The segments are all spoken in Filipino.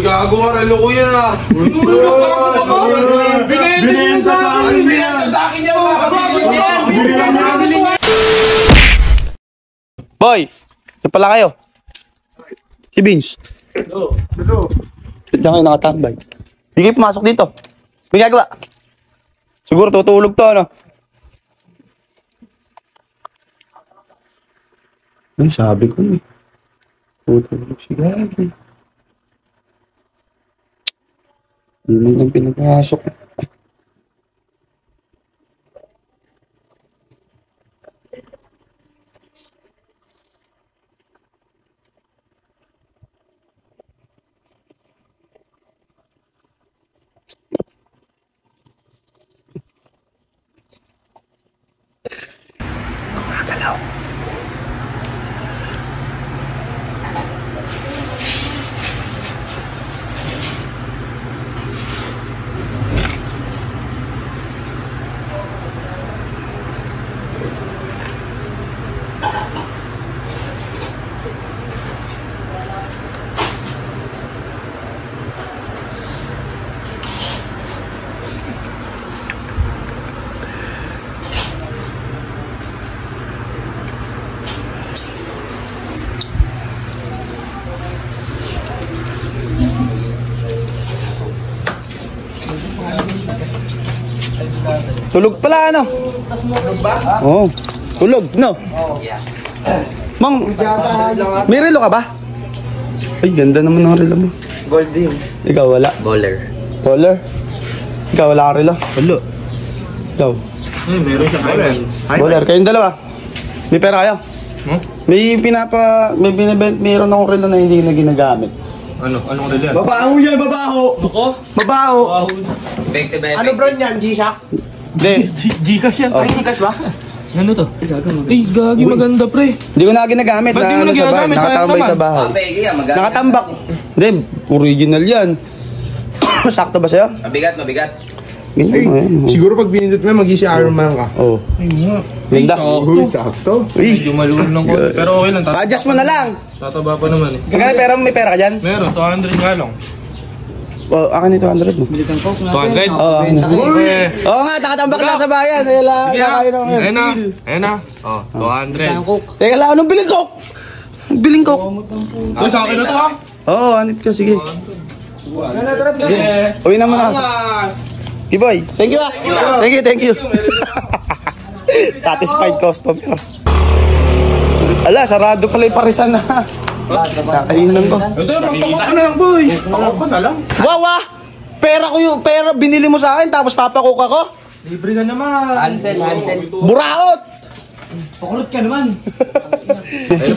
gago ka, relo ko yan ah. Binenta sa akin. Binenta sa akin yan. Boy, ito pala kayo. Si Vince. Diyan kayo nakatambay. Hindi kayo pumasok dito. May gagawa. Siguro tutulog to, ano? Ay, sabi ko eh. Tutulog si Gagi. Hindi mo lang pinapasok. Gumagalaw. Tulog pala, ano? Tulog ba? Oo. Tulog, no? Oo. Mang, may relo ka ba? Ay, ganda naman ng relo mo. Gold din. Ikaw, wala. Baller. Baller? Ikaw, wala ka relo? Wala. Ikaw? Meron siya Baller, kayong dalawa. May pera kayo? May binibent, mayroon akong relo na hindi na ginagamit. Anong relo yan? Babaho yan, babaho! Ako? Babaho! Ano brand yan? G-Shock? Hindi. Gcash yan. Oh. Ay, Gcash ba? Ano to? Ay, gagi maganda pre. Hindi ko na ginagamit. Ba't di mo na sa bahay. ginagamit? Sayang Nakatambay naman. sa bahay. Nakatambak. Hindi, original yan. Sakto ba sa'yo? Mabigat. Ganyan. Siguro pag binindot mo, mag-isi Iron Man ka. Oo. Ganda. Uy, sakto. Medyo malulong lang ko. Pero okay lang. Pa-adjust mo na lang. Tataba pa naman eh. Kagana pera mo, may pera ka dyan? Meron, 200 nga lang. Oh, akin ito 100 mo. 200? Oo, akin na. Oo nga, nakatambak lang sa bayan. Ayun na. Oh, 200. Teka lang, anong biling ko? Biling ko. Uy, sa akin na to ha? Oo, anit ka, sige. Uwi na muna. T-Boy, thank you ah. Thank you. Satisfied customer. Ala, sarado pala yung parisan na. Kakainan ko. Ito, magtakot ka na lang boy. Takot ka na lang. Wawa! Pera ko yung pera binili mo sa akin tapos papakook ako? Libre na naman. Hansel. Buraot! Pakulot ka naman. Hey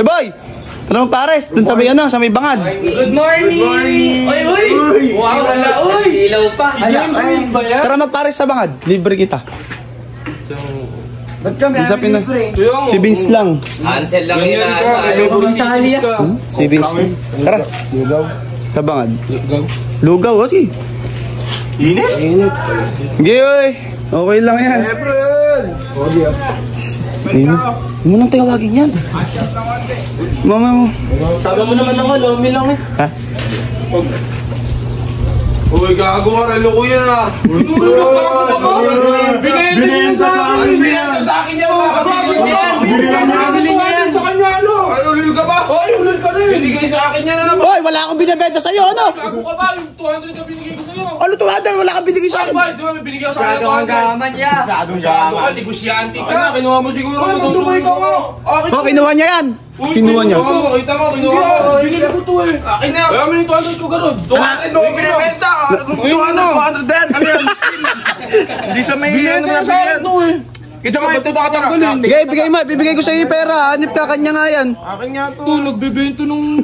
boy! Tara mo pares, dun sa may sa may bangad. Good morning! Oy! Wow, wala, oy! Ilaw pa. James Reed ba yan? Tara magpares sa bangad, libre kita. Ba't kami libre? Si Vince lang. Hansel lang yun na. sa kanya. Si Vince lang. Tara. Lugaw. Sa bangad. Lugaw, o sige. Init? Sige, oy. Okay lang yan. Siyempre yun. Huwag mo nang tawagin yan. Mama mo. Sama mo naman ako, lomi lang eh. Ha? Uy, gago ka, relo ko yan ah. Binenta sa akin. Binenta sa akin yan. Binenta sa kanya ano? Ay, ulul ka ba? Ay, ulul ka rin. Binigay sa akin yan ano? Hoy, wala akong binibenta sa'yo, ano? Gago ka ba? Yung 200 na binigay ko sa'yo. Ano 200? Wala kang binigay sa akin. Ay, di ba may binigay ko sa akin 200? Masyadong gaman. Negosyante ka. Ano, kinuha mo siguro. Ay, magdumay ka nga. Oh, kinuha niya yan. Kinuha niya. Kita mo, kinuha mo. Binigay ko to eh. Akin na. Kaya mo yung 200 ko garod. 200 mo ko binibenta. 200 Ben. Ano yan? Hindi sa may ano na pinigyan. Kita mo ito tatanggalin. Bigay mo. Bibigay ko sa'yo yung pera. Hanip ka, kanya nga yan. Akin nga to. Nagbebento nung...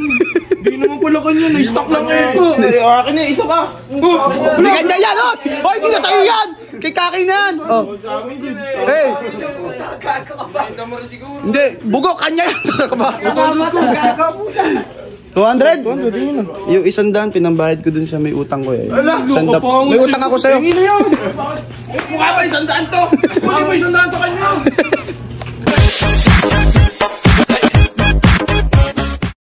Hindi naman pala kanya. Na-stock lang ito. Akin na, isa pa. Hindi kanya yan, oh! Hoy, hindi na sa'yo yan! Kay Kaki na yan! Oh. Hey! Hindi, bugo, kanya yan! Talaga ba? 200? Yung 100 pinambayad ko dun sa may utang ko eh. May utang ako sa'yo. Mukha ba 100 to? Mukha ba 100 sa kanya?